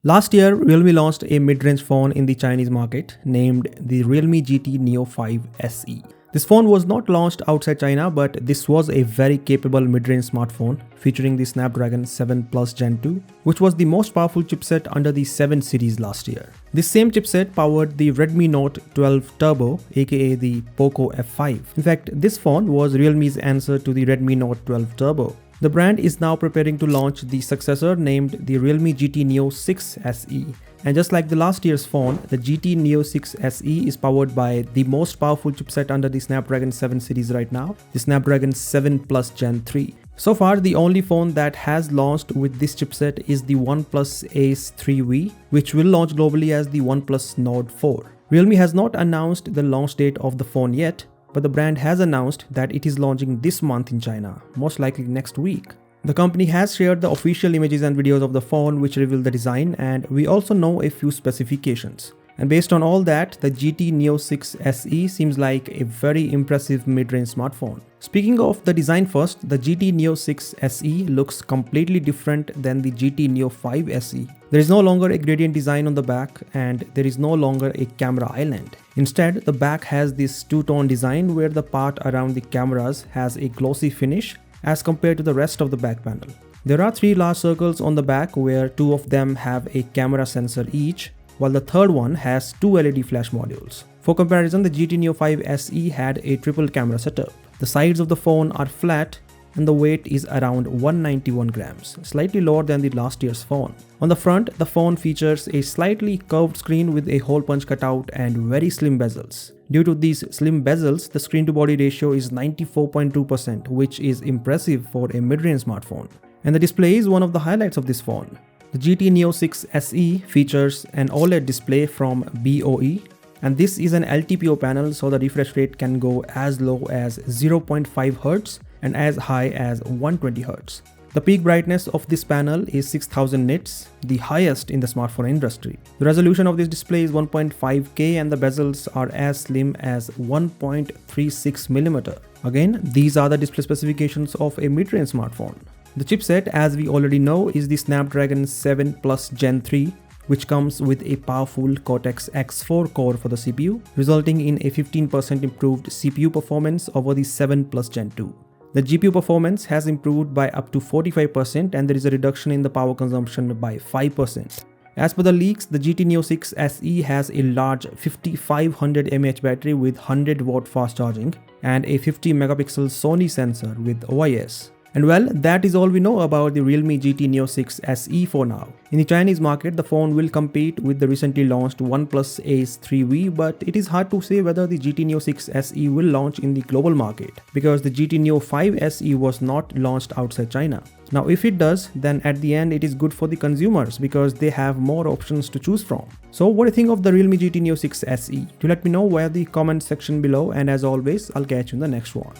Last year, Realme launched a mid-range phone in the Chinese market named the Realme GT Neo 5 SE. This phone was not launched outside China, but this was a very capable mid-range smartphone featuring the Snapdragon 7 Plus Gen 2, which was the most powerful chipset under the 7 series last year. This same chipset powered the Redmi Note 12 Turbo, aka the Poco F5. In fact, this phone was Realme's answer to the Redmi Note 12 Turbo. The brand is now preparing to launch the successor named the Realme GT Neo 6 SE. And just like the last year's phone, the GT Neo 6 SE is powered by the most powerful chipset under the Snapdragon 7 series right now, the Snapdragon 7 Plus Gen 3. So far, the only phone that has launched with this chipset is the OnePlus Ace 3V, which will launch globally as the OnePlus Nord 4. Realme has not announced the launch date of the phone yet, but the brand has announced that it is launching this month in China, most likely next week. The company has shared the official images and videos of the phone which reveal the design, and we also know a few specifications. And based on all that, the GT Neo 6 SE seems like a very impressive mid-range smartphone. Speaking of the design first, the GT Neo 6 SE looks completely different than the GT Neo 5 SE. There is no longer a gradient design on the back, and there is no longer a camera island. Instead, the back has this two-tone design where the part around the cameras has a glossy finish as compared to the rest of the back panel. There are 3 large circles on the back where 2 of them have a camera sensor each, while the third one has 2 LED flash modules. For comparison, the GT Neo 5 SE had a triple camera setup. The sides of the phone are flat and the weight is around 191 grams, slightly lower than the last year's phone. On the front, the phone features a slightly curved screen with a hole punch cutout and very slim bezels. Due to these slim bezels, the screen-to-body ratio is 94.2%, which is impressive for a mid-range smartphone. And the display is one of the highlights of this phone. The GT Neo 6 SE features an OLED display from BOE, and this is an LTPO panel, so the refresh rate can go as low as 0.5 Hz and as high as 120 Hz. The peak brightness of this panel is 6000 nits, the highest in the smartphone industry. The resolution of this display is 1.5K and the bezels are as slim as 1.36mm. Again, these are the display specifications of a mid-range smartphone. The chipset, as we already know, is the Snapdragon 7 Plus Gen 3, which comes with a powerful Cortex-X4 core for the CPU, resulting in a 15% improved CPU performance over the 7 Plus Gen 2. The GPU performance has improved by up to 45% and there is a reduction in the power consumption by 5%. As per the leaks, the GT Neo 6 SE has a large 5500 mAh battery with 100 watt fast charging and a 50 megapixel Sony sensor with OIS. And well, that is all we know about the Realme GT Neo 6 SE for now. In the Chinese market, the phone will compete with the recently launched OnePlus Ace 3V, but it is hard to say whether the GT Neo 6 SE will launch in the global market, because the GT Neo 5 SE was not launched outside China. Now if it does, then at the end it is good for the consumers because they have more options to choose from. So what do you think of the Realme GT Neo 6 SE? Do let me know via the comment section below, and as always, I'll catch you in the next one.